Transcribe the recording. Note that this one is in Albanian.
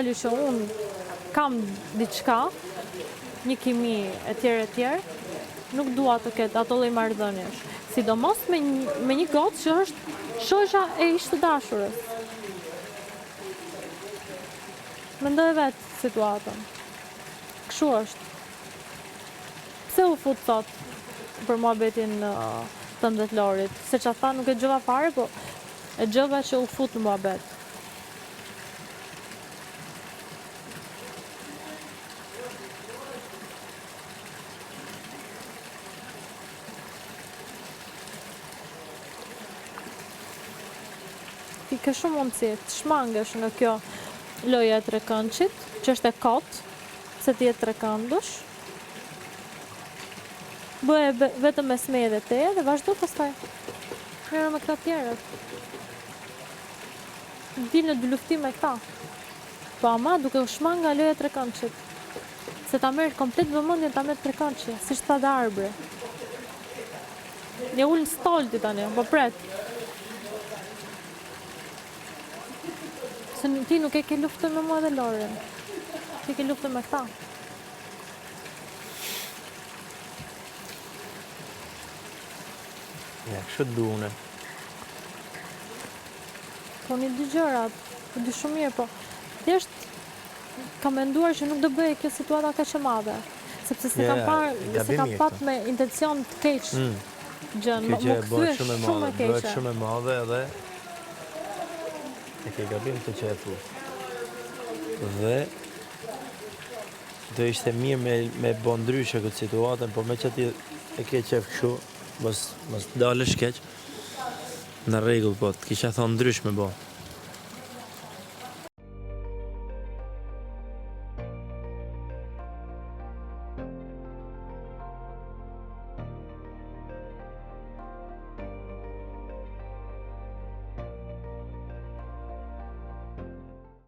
fjali që unë kam diçka, një kimi e tjerë, nuk dua të ketë ato lloj marrëdhëniesh. Sidomos me një gotë që është shoqja e ish të dashurës. Mendoj vetë situatën. Kështu është. Pse u fut sot për muhabetin tëndet Lorit? Se që tha nuk e gjova fare, po e gjova që u fut në muhabet. Ti ke shumë mundësi të shmangesh në kjo loja e trekëndshit, që është e kotë, se ti e trekëndush. Bëhe vetëm me smedhe te dhe vazhdo pastaj. Merre me këta tjerët. Dil në dy luftim me këta. Po ama duke u shmang nga loja e trekëndshit. Se ta merr komplet vëmendjen ta merr trekëndshi, siç tha Arbri. Ne ulën stolti tani, po pret. Se ti nuk e ke luftën me mua dhe Lorin. Ti ke luftën me këta. Ja, kështu duune. Po një dy gjërat, po dy shumë mirë, po thjesht kam menduar që nuk do bëhe kjo situata kaq e madhe. Sepse se kam pat me intencion të keq gjën, më kthye shumë e keqe. Bëhet shumë e madhe edhe e ke gabim të që e thu. Dhe do ishte mirë me bo ndryshe këtë situatën, po me që ti e ke qef këshu, mos dalësh keq, në rregull, po të kisha thonë ndrysh me bo.